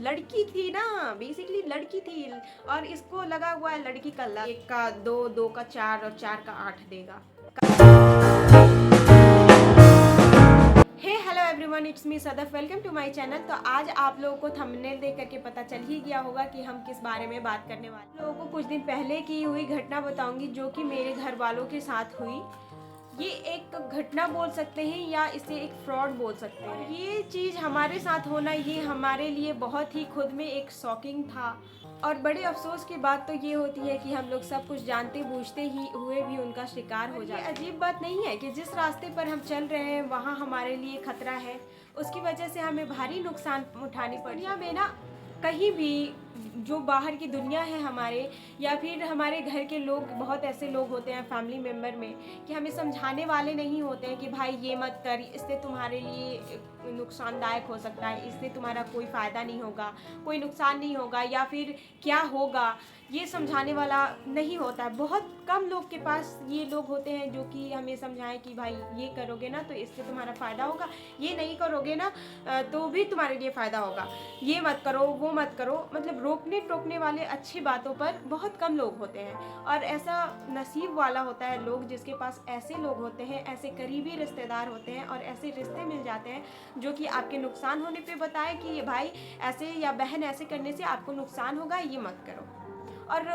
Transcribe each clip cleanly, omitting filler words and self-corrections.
लड़की थी ना, बेसिकली लड़की थी और इसको लगा हुआ है लड़की का लक, 1 का 2, 2 का 4 और 4 का 8 देगा। Hey hello everyone, it's me Sadaf, welcome to my channel. तो आज आप लोगों को थंबनेल देख करके पता चल ही गया होगा कि हम किस बारे में बात करने वाले। लोगों को कुछ दिन पहले की हुई घटना बताऊंगी जो कि मेरे घर वालों के साथ हुई। ये एक घटना बोल सकते हैं या इसे एक फ्रॉड बोल सकते हैं। और ये चीज़ हमारे साथ होना ये हमारे लिए बहुत ही खुद में एक शॉकिंग था। और बड़े अफसोस की बात तो ये होती है कि हम लोग सब कुछ जानते बूझते ही हुए भी उनका शिकार हो जाए। अजीब बात नहीं है कि जिस रास्ते पर हम चल रहे हैं वहाँ हमारे लिए खतरा है, उसकी वजह से हमें भारी नुकसान उठानी पड़ी। दुनिया में ना कहीं भी जो बाहर की दुनिया है हमारे या फिर हमारे घर के लोग, बहुत ऐसे लोग होते हैं फैमिली मेम्बर में कि हमें समझाने वाले नहीं होते हैं कि भाई ये मत कर, इससे तुम्हारे लिए नुकसानदायक हो सकता है, इससे तुम्हारा कोई फ़ायदा नहीं होगा, कोई नुकसान नहीं होगा या फिर क्या होगा, ये समझाने वाला नहीं होता है। बहुत कम लोग के पास ये लोग होते हैं जो कि हमें समझाएं कि भाई ये करोगे ना तो इससे तुम्हारा फ़ायदा होगा, ये नहीं करोगे ना तो भी तुम्हारे लिए फ़ायदा होगा, ये मत करो वो मत करो। मतलब रोकने टोकने वाले अच्छी बातों पर बहुत कम लोग होते हैं और ऐसा नसीब वाला होता है लोग जिसके पास ऐसे लोग होते हैं, ऐसे करीबी रिश्तेदार होते हैं और ऐसे रिश्ते मिल जाते हैं जो कि आपके नुकसान होने पे बताए कि ये भाई ऐसे या बहन ऐसे करने से आपको नुकसान होगा, ये मत करो। और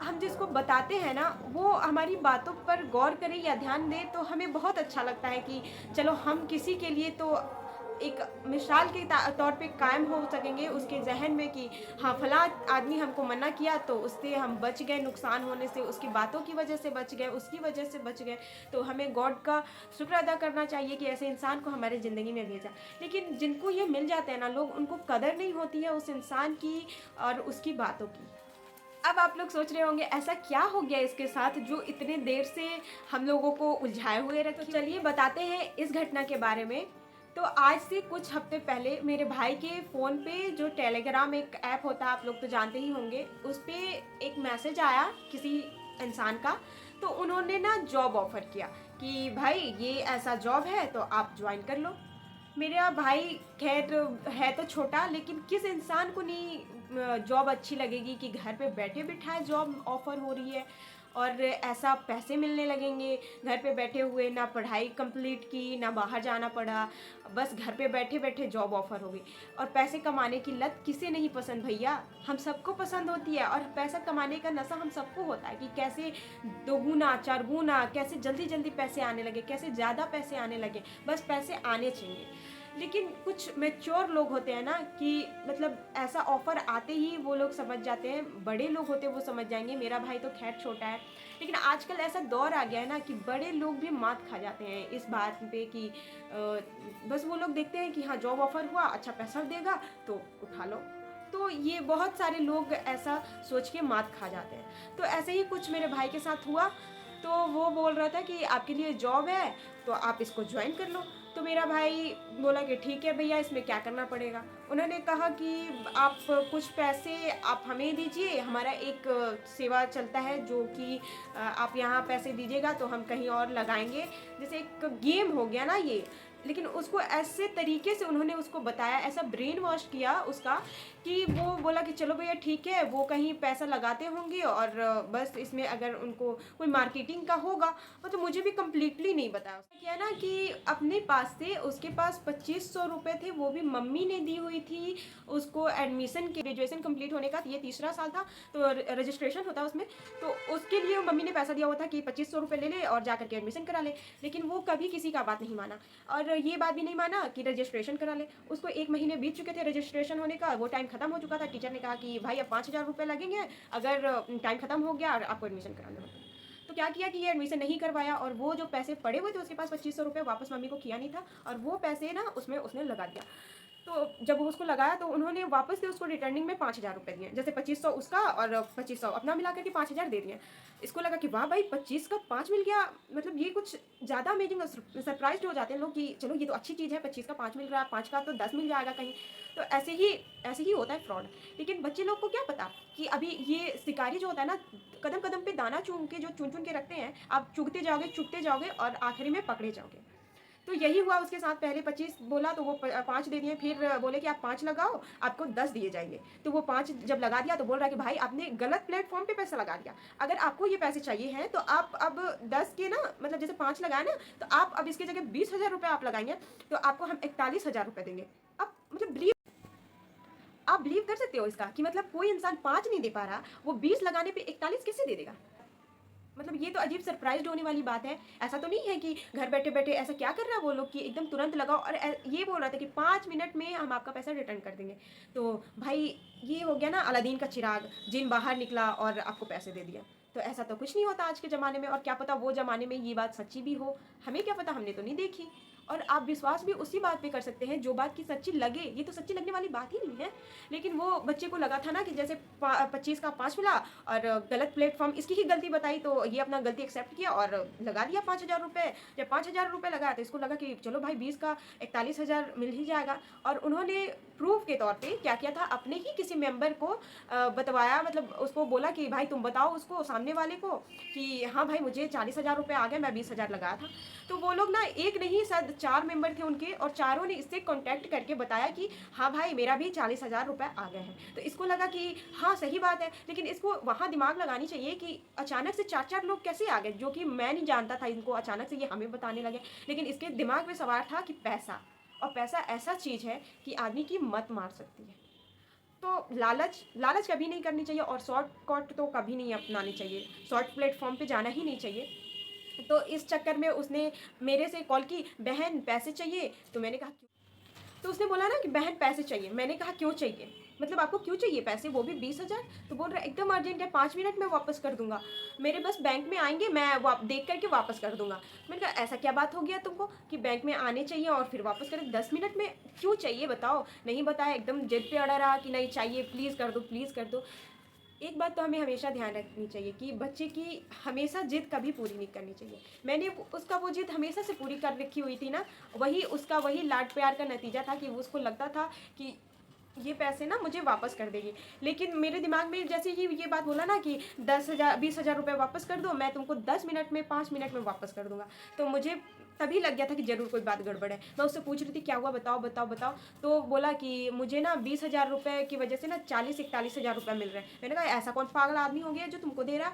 हम जिसको बताते हैं ना वो हमारी बातों पर गौर करे या ध्यान दे तो हमें बहुत अच्छा लगता है कि चलो हम किसी के लिए तो एक मिसाल के तौर पे कायम हो सकेंगे उसके जहन में कि हाँ फला आदमी हमको मना किया तो उससे हम बच गए, नुकसान होने से उसकी बातों की वजह से बच गए, उसकी वजह से बच गए। तो हमें गॉड का शुक्र अदा करना चाहिए कि ऐसे इंसान को हमारे ज़िंदगी में भेजा। लेकिन जिनको ये मिल जाते हैं ना लोग, उनको कदर नहीं होती है उस इंसान की और उसकी बातों की। अब आप लोग सोच रहे होंगे ऐसा क्या हो गया इसके साथ जो इतने देर से हम लोगों को उलझाए हुए रखे। तो चलिए बताते हैं इस घटना के बारे में। तो आज से कुछ हफ्ते पहले मेरे भाई के फ़ोन पे जो टेलीग्राम एक ऐप होता है, आप लोग तो जानते ही होंगे, उस पर एक मैसेज आया किसी इंसान का। तो उन्होंने ना जॉब ऑफ़र किया कि भाई ये ऐसा जॉब है तो आप ज्वाइन कर लो। मेरा भाई खैर है तो छोटा, लेकिन किस इंसान को नहीं जॉब अच्छी लगेगी कि घर पे बैठे बिठाए जॉब ऑफ़र हो रही है और ऐसा पैसे मिलने लगेंगे घर पे बैठे हुए, ना पढ़ाई कंप्लीट की ना बाहर जाना पड़ा, बस घर पे बैठे बैठे जॉब ऑफ़र हो गई। और पैसे कमाने की लत किसे नहीं पसंद भैया, हम सबको पसंद होती है। और पैसा कमाने का नशा हम सबको होता है कि कैसे दोगुना चारगुना, कैसे जल्दी जल्दी पैसे आने लगे, कैसे ज़्यादा पैसे आने लगे, बस पैसे आने चाहिए। लेकिन कुछ मैच्योर लोग होते हैं ना कि मतलब ऐसा ऑफ़र आते ही वो लोग समझ जाते हैं, बड़े लोग होते हैं वो समझ जाएंगे। मेरा भाई तो खैर छोटा है, लेकिन आजकल ऐसा दौर आ गया है ना कि बड़े लोग भी मात खा जाते हैं इस बात पे कि बस वो लोग देखते हैं कि हाँ जॉब ऑफ़र हुआ, अच्छा पैसा देगा तो उठा लो। तो ये बहुत सारे लोग ऐसा सोच के मात खा जाते हैं। तो ऐसे ही कुछ मेरे भाई के साथ हुआ। तो वो बोल रहा था कि आपके लिए जॉब है तो आप इसको ज्वाइन कर लो। तो मेरा भाई बोला कि ठीक है भैया, इसमें क्या करना पड़ेगा। उन्होंने कहा कि आप कुछ पैसे आप हमें दीजिए, हमारा एक सेवा चलता है जो कि आप यहाँ पैसे दीजिएगा तो हम कहीं और लगाएंगे। जैसे एक गेम हो गया ना ये, लेकिन उसको ऐसे तरीके से उन्होंने उसको बताया, ऐसा ब्रेन वॉश किया उसका कि वो बोला कि चलो भैया ठीक है, वो कहीं पैसा लगाते होंगे और बस इसमें अगर उनको कोई मार्केटिंग का होगा। वो तो मुझे भी कम्प्लीटली नहीं बताया। उसने किया ना कि अपने पास से उसके पास 2500 रुपये थे, वो भी मम्मी ने दी हुई थी उसको एडमिशन के। ग्रेजुएशन कंप्लीट होने का ये तीसरा साल था तो रजिस्ट्रेशन होता है उसमें, तो उसके लिए मम्मी ने पैसा दिया हुआ था कि 2500 रुपये ले ले और जा करके एडमिशन करा ले। लेकिन वो कभी किसी का बात नहीं माना और ये बात भी नहीं माना कि रजिस्ट्रेशन करा ले। उसको 1 महीने बीत चुके थे रजिस्ट्रेशन होने का, वो टाइम खत्म हो चुका था। टीचर ने कहा कि भाई अब 5000 रुपये लगेंगे अगर टाइम खत्म हो गया और आपको एडमिशन कराना हो। तो क्या किया कि ये एडमिशन नहीं करवाया और वो जो पैसे पड़े हुए थे उसके पास 2500 रुपये वापस मम्मी को किया नहीं था और वो पैसे ना उसमें उसने लगा दिया। तो जब वो उसको लगाया तो उन्होंने वापस से उसको रिटर्निंग में 5000 रुपये दिए, जैसे 2500 उसका और 2500 अपना मिला करके 5000 दे दिए। इसको लगा कि वाह भाई 25 का 5 मिल गया, मतलब ये कुछ ज़्यादा अमेजिंग। सरप्राइज हो जाते हैं लोग कि चलो ये तो अच्छी चीज़ है, 25 का 5 मिल रहा है, 5 का तो 10 मिल जाएगा कहीं। तो ऐसे ही होता है फ्रॉड। लेकिन बच्चे लोग को क्या पता कि अभी ये शिकारी जो होता है ना, कदम कदम पे दाना चुन के जो चुन चुन के रखते हैं, आप चुगते जाओगे और आखिरी में पकड़े जाओगे। तो यही हुआ उसके साथ, पहले 25 बोला तो वो 5 दे दिए, फिर बोले कि आप 5 लगाओ, आपको 10 दिए जाएंगे। तो वो 5 जब लगा दिया तो बोल रहा है कि भाई आपने गलत प्लेटफॉर्म पे पैसा लगा दिया, अगर आपको ये पैसे चाहिए हैं तो आप अब 10 के ना, मतलब जैसे 5 लगाए ना, तो आप अब इसकी जगह 20,000 रुपये आप लगाएंगे तो आपको हम 41,000 रुपये देंगे। अब मतलब आप बिलीव कर सकते हो इसका कि मतलब कोई इंसान 5 नहीं दे पा रहा, वो 20 लगाने पे 41 कैसे दे देगा? मतलब ये तो अजीब सरप्राइज होने वाली बात है। ऐसा तो नहीं है कि घर बैठे बैठे ऐसा क्या कर रहा है वो लोग कि एकदम तुरंत लगाओ, और ये बोल रहा था कि 5 मिनट में हम आपका पैसा रिटर्न कर देंगे। तो भाई ये हो गया ना अलादीन का चिराग, जिन बाहर निकला और आपको पैसे दे दिया। तो ऐसा तो कुछ नहीं होता आज के ज़माने में, और क्या पता वो ज़माने में ये बात सच्ची भी हो, हमें क्या पता, हमने तो नहीं देखी। और आप विश्वास भी उसी बात पे कर सकते हैं जो बात की सच्ची लगे, ये तो सच्ची लगने वाली बात ही नहीं है। लेकिन वो बच्चे को लगा था ना कि जैसे 25 का 5 मिला और गलत प्लेटफॉर्म, इसकी ही गलती बताई तो ये अपना गलती एक्सेप्ट किया और लगा दिया 5,000 रुपये। जब 5,000 रुपये लगाया तो इसको लगा कि चलो भाई 20 का 41,000 मिल ही जाएगा। और उन्होंने प्रूफ के तौर पे क्या किया था, अपने ही किसी मेंबर को बतवाया, मतलब उसको बोला कि भाई तुम बताओ उसको, सामने वाले को, कि हाँ भाई मुझे 40,000 रुपये आ गए, मैं 20,000 लगाया था। तो वो लोग ना एक नहीं शायद 4 मेंबर थे उनके, और चारों ने इससे कांटेक्ट करके बताया कि हाँ भाई मेरा भी 40,000 रुपये आ गए हैं। तो इसको लगा कि हाँ सही बात है, लेकिन इसको वहाँ दिमाग लगानी चाहिए कि अचानक से 4-4 लोग कैसे आ गए, जो कि मैं नहीं जानता था इनको, अचानक से ये हमें बताने लगे। लेकिन इसके दिमाग में सवार था कि पैसा, और पैसा ऐसा चीज़ है कि आदमी की मत मार सकती है। तो लालच लालच कभी नहीं करनी चाहिए, और शॉर्टकट तो कभी नहीं अपनानी चाहिए, शॉर्ट प्लेटफॉर्म पे जाना ही नहीं चाहिए। तो इस चक्कर में उसने मेरे से कॉल की, बहन पैसे चाहिए। तो मैंने कहा क्यों? तो उसने बोला ना कि बहन पैसे चाहिए। मैंने कहा क्यों चाहिए, मतलब आपको क्यों चाहिए पैसे, वो भी 20,000? तो बोल रहा है एकदम अर्जेंट है, 5 मिनट में वापस कर दूंगा, मेरे बस बैंक में आएंगे, मैं देख करके वापस कर दूंगा। मैंने कहा ऐसा क्या बात हो गया तुमको कि बैंक में आने चाहिए और फिर वापस करें? 10 मिनट में क्यों चाहिए बताओ? नहीं बताया, एकदम जिद पे अड़ा रहा कि नहीं चाहिए, प्लीज़ कर दो, प्लीज़ कर दो। एक बात तो हमें हमेशा ध्यान रखनी चाहिए कि बच्चे की हमेशा जिद कभी पूरी नहीं करनी चाहिए। मैंने उसका वो जिद हमेशा से पूरी कर रखी हुई थी ना, वही उसका वही लाड प्यार का नतीजा था कि उसको लगता था कि ये पैसे ना मुझे वापस कर देगी। लेकिन मेरे दिमाग में जैसे ही ये बात बोला ना कि 10,000 20,000 रुपये वापस कर दो, मैं तुमको 10 मिनट में 5 मिनट में वापस कर दूंगा, तो मुझे तभी लग गया था कि ज़रूर कोई बात गड़बड़ है। मैं उससे पूछ रही थी क्या हुआ, बताओ बताओ बताओ। तो बोला कि मुझे ना 20,000 रुपये की वजह से ना 40-41,000 रुपये मिल रहे हैं। मैंने कहा ऐसा कौन पागल आदमी हो गया जो तुमको दे रहा?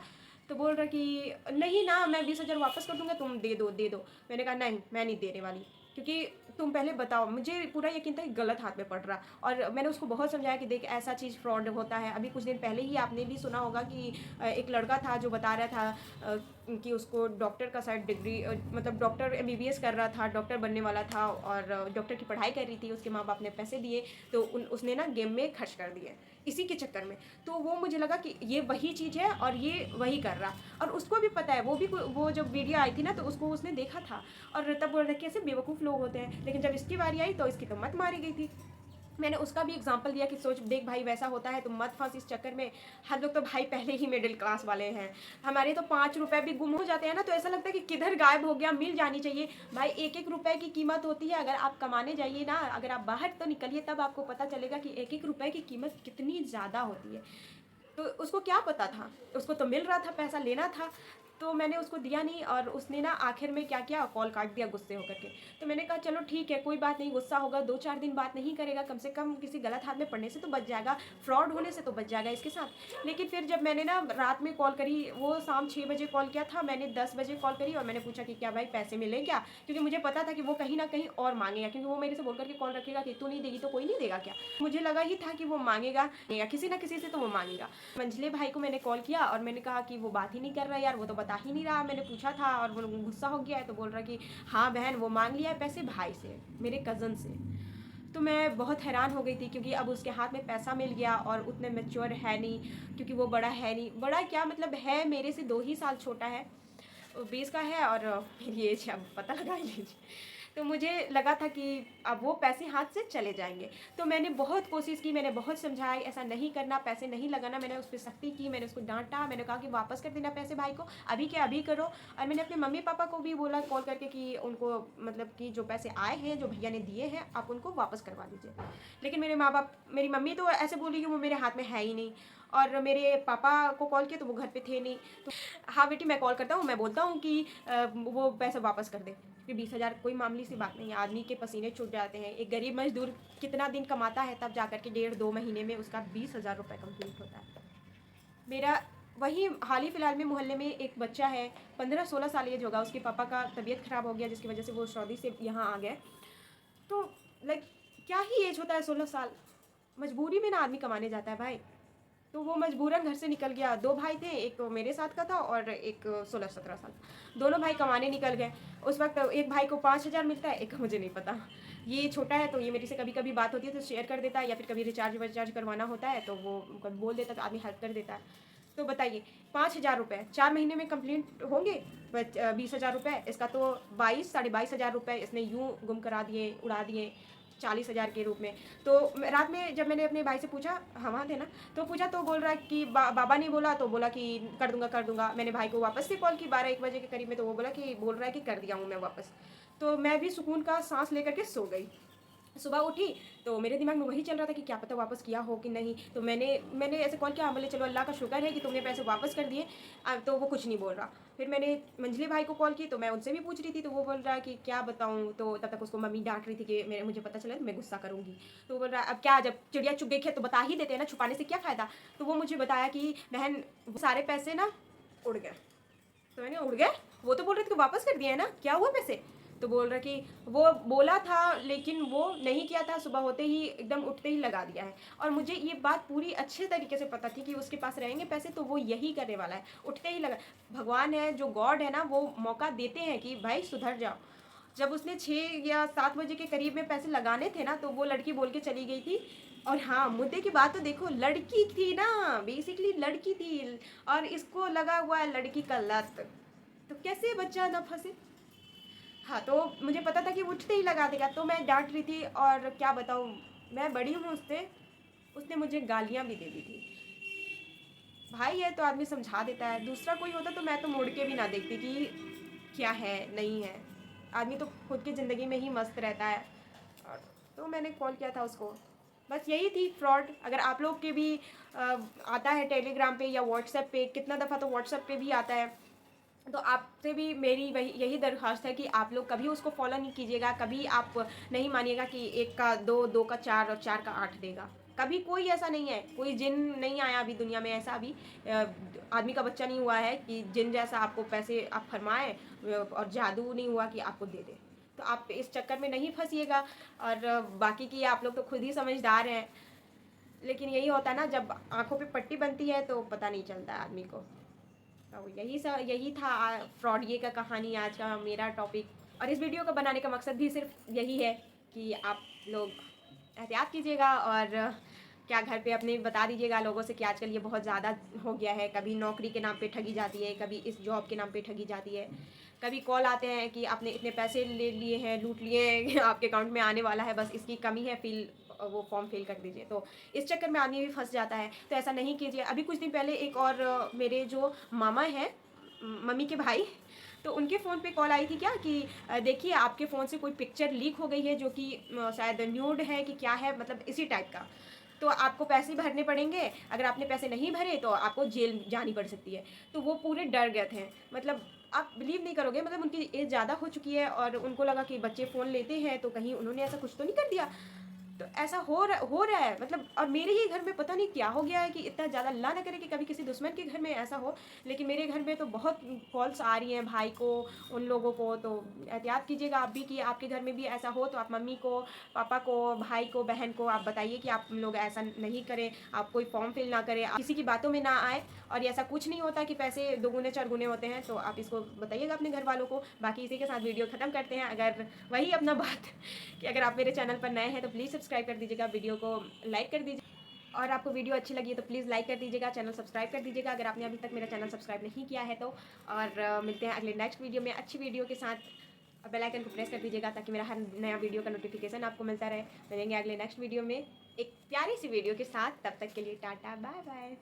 तो बोल रहा कि नहीं ना, मैं 20,000 वापस कर दूंगा, तुम दे दो दे दो। मैंने कहा नहीं, मैं नहीं देने वाली, क्योंकि तुम पहले बताओ। मुझे पूरा यकीन था कि गलत हाथ में पड़ रहा, और मैंने उसको बहुत समझाया कि देख ऐसा चीज़ फ्रॉड होता है। अभी कुछ दिन पहले ही आपने भी सुना होगा कि एक लड़का था जो बता रहा था कि उसको डॉक्टर का शायद डिग्री, मतलब डॉक्टर एमबीबीएस कर रहा था, डॉक्टर बनने वाला था, और डॉक्टर की पढ़ाई कर रही थी, उसके माँ बाप ने पैसे दिए तो उसने ना गेम में खर्च कर दिए इसी के चक्कर में। तो वो मुझे लगा कि ये वही चीज़ है और ये वही कर रहा, और उसको भी पता है। वो जब वीडियो आई थी ना तो उसको उसने देखा था, और तब बोल रहे कैसे बेवकूफ़ लोग होते हैं। लेकिन जब इसकी बारी आई तो इसकी तो मत मारी गई थी। मैंने उसका भी एग्जांपल दिया कि सोच देख भाई वैसा होता है, तुम मत फंस इस चक्कर में। हम लोग तो भाई पहले ही मिडिल क्लास वाले हैं, हमारे तो 5 रुपए भी गुम हो जाते हैं ना तो ऐसा लगता है कि किधर गायब हो गया, मिल जानी चाहिए। भाई 1-1 रुपए की कीमत होती है। अगर आप कमाने जाइए ना, अगर आप बाहर तो निकलिए, तब आपको पता चलेगा कि 1-1 रुपए की कीमत कितनी ज़्यादा होती है। तो उसको क्या पता था, उसको तो मिल रहा था, पैसा लेना था। तो मैंने उसको दिया नहीं, और उसने ना आखिर में क्या किया, कॉल काट दिया गुस्से होकर के। तो मैंने कहा चलो ठीक है, कोई बात नहीं, गुस्सा होगा, 2-4 दिन बात नहीं करेगा, कम से कम किसी गलत हाथ में पड़ने से तो बच जाएगा, फ्रॉड होने से तो बच जाएगा इसके साथ। लेकिन फिर जब मैंने ना रात में कॉल करी, वो शाम 6 बजे कॉल किया था, मैंने 10 बजे कॉल करी और मैंने पूछा कि क्या भाई पैसे मिले क्या, क्योंकि मुझे पता था कि वो कहीं ना कहीं और मांगेगा, क्योंकि वो मेरे से बोल करके कॉल रखेगा कि तू नहीं देगी तो कोई नहीं देगा क्या। मुझे लगा ही था कि वो मांगेगा, किसी ना किसी से तो वो मांगेगा। मंझले भाई को मैंने कॉल किया और मैंने कहा कि वो बात ही नहीं कर रहा यार, वो तो बता ही नहीं रहा, मैंने पूछा था, और वो गुस्सा हो गया है। तो बोल रहा कि हाँ बहन वो मांग लिया है पैसे भाई से, मेरे कज़न से। तो मैं बहुत हैरान हो गई थी, क्योंकि अब उसके हाथ में पैसा मिल गया, और उतने मैच्योर है नहीं, क्योंकि वो बड़ा है नहीं, बड़ा क्या मतलब है, मेरे से 2 ही साल छोटा है, 20 का है, और मेरी एज अब पता लगा लीजिए। तो मुझे लगा था कि अब वो पैसे हाथ से चले जाएंगे। तो मैंने बहुत कोशिश की, मैंने बहुत समझाई, ऐसा नहीं करना, पैसे नहीं लगाना। मैंने उस पर सख्ती की, मैंने उसको डांटा, मैंने कहा कि वापस कर देना पैसे भाई को, अभी के अभी करो। और मैंने अपने मम्मी पापा को भी बोला कॉल करके कि उनको मतलब कि जो पैसे आए हैं, जो भैया ने दिए हैं, आप उनको वापस करवा दीजिए। लेकिन मेरे माँ बाप, मेरी मम्मी तो ऐसे बोली कि वो मेरे हाथ में है ही नहीं, और मेरे पापा को कॉल किया तो वो घर पे थे नहीं। तो हाँ बेटी मैं कॉल करता हूँ, मैं बोलता हूँ कि वो पैसा वापस कर दे, कि 20,000 कोई मामूली सी बात नहीं है, आदमी के पसीने छूट जाते हैं। एक गरीब मजदूर कितना दिन कमाता है, तब जाकर के 1.5-2 महीने में उसका 20,000 रुपये कम्प्लीट होता है। मेरा वही हाल ही फिलहाल में मोहल्ले में एक बच्चा है, 15-16 साल एज होगा, उसके पापा का तबीयत ख़राब हो गया जिसकी वजह से वो सऊदी से यहाँ आ गए। तो लाइक क्या ही एज होता है, 16 साल, मजबूरी में ना आदमी कमाने जाता है भाई। तो वो मजबूरन घर से निकल गया। 2 भाई थे, एक तो मेरे साथ का था और एक 16-17 साल। दोनों भाई कमाने निकल गए। उस वक्त एक भाई को 5,000 मिलता है, एक को मुझे नहीं पता। ये छोटा है तो ये मेरे से कभी कभी बात होती है तो शेयर कर देता है, या फिर कभी रिचार्ज विचार्ज करवाना होता है तो वो कभी बोल देता है तो आदमी हेल्प कर देता है। तो बताइए 5,000 रुपये 4 महीने में कंप्लीट होंगे, 20,000 रुपये, इसका तो 22-22,500 रुपये इसने यूँ गुम करा दिए, उड़ा दिए 40,000 के रूप में। तो रात में जब मैंने अपने भाई से पूछा, हाँ वहाँ थे ना, तो पूछा तो बोल रहा है कि बाबा ने बोला, तो बोला कि कर दूंगा कर दूंगा। मैंने भाई को वापस से कॉल की 12-1 बजे के करीब में, तो वो बोल रहा है कि कर दिया हूँ मैं वापस। तो मैं भी सुकून का सांस लेकर के सो गई। सुबह उठी तो मेरे दिमाग में वही चल रहा था कि क्या पता वापस किया हो कि नहीं। तो मैंने ऐसे कॉल किया, बोले चलो अल्लाह का शुक्र है कि तुमने पैसे वापस कर दिए। तो वो कुछ नहीं बोल रहा। फिर मैंने मंझले भाई को कॉल की तो मैं उनसे भी पूछ रही थी, तो वो बोल रहा है कि क्या बताऊँ। तो तब तक उसको मम्मी डांट रही थी कि मुझे पता चला तो मैं गुस्सा करूँगी। तो वो बोल रहा है अब क्या, जब चिड़िया चुग गई खेत तो बता ही देते हैं ना, छुपाने से क्या फ़ायदा। तो वो मुझे बताया कि बहन वो सारे पैसे ना उड़ गए। तो मैंने उड़ गए, वो तो बोल रहे थे कि वापस कर दिया है ना, क्या हुआ पैसे। तो बोल रहा कि वो बोला था लेकिन वो नहीं किया था, सुबह होते ही एकदम उठते ही लगा दिया है। और मुझे ये बात पूरी अच्छे तरीके से पता थी कि उसके पास रहेंगे पैसे तो वो यही करने वाला है, उठते ही लगा। भगवान है जो गॉड है ना, वो मौका देते हैं कि भाई सुधर जाओ। जब उसने 6 या 7 बजे के करीब में पैसे लगाने थे ना, तो वो लड़की बोल के चली गई थी। और हाँ मुद्दे की बात तो देखो, लड़की थी ना, बेसिकली लड़की थी, और इसको लगा हुआ है लड़की का लत। तो कैसे बच्चा ना फंसे। हाँ तो मुझे पता था कि वो उठते ही लगा देगा, तो मैं डांट रही थी। और क्या बताऊँ, मैं बड़ी हूँ उससे, उसने मुझे गालियाँ भी दे दी थी। भाई है तो आदमी समझा देता है, दूसरा कोई होता तो मैं तो मुड़ के भी ना देखती कि क्या है नहीं है। आदमी तो खुद की ज़िंदगी में ही मस्त रहता है। और तो मैंने कॉल किया था उसको, बस यही थी फ्रॉड। अगर आप लोग के भी आता है टेलीग्राम पे या व्हाट्सएप पे, कितना दफ़ा तो व्हाट्सएप पे भी आता है, तो आपसे भी मेरी वही यही दरख्वास्त है कि आप लोग कभी उसको फॉलो नहीं कीजिएगा। कभी आप नहीं मानिएगा कि 1 का 2, 2 का 4 और 4 का 8 देगा। कभी कोई ऐसा नहीं है, कोई जिन नहीं आया अभी दुनिया में, ऐसा अभी आदमी का बच्चा नहीं हुआ है कि जिन जैसा आपको पैसे आप फरमाएं, और जादू नहीं हुआ कि आपको दे दे। तो आप इस चक्कर में नहीं फंसिएगा। और बाकी की आप लोग तो खुद ही समझदार हैं। लेकिन यही होता है ना, जब आंखों पे पट्टी बनती है तो पता नहीं चलता है आदमी को। तो यही था फ्रॉड ये का कहानी, आज का मेरा टॉपिक। और इस वीडियो को बनाने का मकसद भी सिर्फ यही है कि आप लोग एहतियात कीजिएगा, और क्या घर पे अपने बता दीजिएगा लोगों से कि आजकल ये बहुत ज़्यादा हो गया है। कभी नौकरी के नाम पे ठगी जाती है, कभी इस जॉब के नाम पे ठगी जाती है, कभी कॉल आते हैं कि आपने इतने पैसे ले लिए हैं, लूट लिए हैं, आपके अकाउंट में आने वाला है, बस इसकी कमी है, वो फॉर्म फिल कर दीजिए। तो इस चक्कर में आदमी भी फंस जाता है। तो ऐसा नहीं कीजिए। अभी कुछ दिन पहले एक और मेरे जो मामा हैं, मम्मी के भाई, तो उनके फ़ोन पे कॉल आई थी क्या कि देखिए आपके फ़ोन से कोई पिक्चर लीक हो गई है, जो कि शायद न्यूड है कि क्या है, मतलब इसी टाइप का। तो आपको पैसे भरने पड़ेंगे, अगर आपने पैसे नहीं भरे तो आपको जेल जानी पड़ सकती है। तो वो पूरे डर गए थे। मतलब आप बिलीव नहीं करोगे, मतलब उनकी एज ज़्यादा हो चुकी है और उनको लगा कि बच्चे फ़ोन लेते हैं तो कहीं उन्होंने ऐसा कुछ तो नहीं कर दिया। तो ऐसा हो रहा है मतलब। और मेरे ही घर में पता नहीं क्या हो गया है कि इतना ज़्यादा, अल्लाह ना करे कि कभी किसी दुश्मन के घर में ऐसा हो, लेकिन मेरे घर में तो बहुत कॉल्स आ रही हैं भाई को, उन लोगों को। तो एहतियात कीजिएगा आप भी कि आपके घर में भी ऐसा हो तो आप मम्मी को, पापा को, भाई को, बहन को आप बताइए कि आप लोग ऐसा नहीं करें, आप कोई फॉर्म फिल ना करें, किसी की बातों में ना आए। और ऐसा कुछ नहीं होता कि पैसे 2 गुने 4 गुने होते हैं। तो आप इसको बताइएगा अपने घर वालों को। बाकी इसी के साथ वीडियो ख़त्म करते हैं। अगर वही अपना बात कि अगर आप मेरे चैनल पर नए हैं तो प्लीज़ सब्सक्राइब कर दीजिएगा, वीडियो को लाइक कर दीजिए, और आपको वीडियो अच्छी लगी है तो प्लीज़ लाइक कर दीजिएगा, चैनल सब्सक्राइब कर दीजिएगा अगर आपने अभी तक मेरा चैनल सब्सक्राइब नहीं किया है तो। और मिलते हैं अगले नेक्स्ट वीडियो में अच्छी वीडियो के साथ। और बेल आइकन को प्रेस कर दीजिएगा ताकि मेरा हर नया वीडियो का नोटिफिकेशन आपको मिलता रहे। मिलेंगे अगले नेक्स्ट वीडियो में एक प्यारी सी वीडियो के साथ। तब तक के लिए टाटा बाय बाय।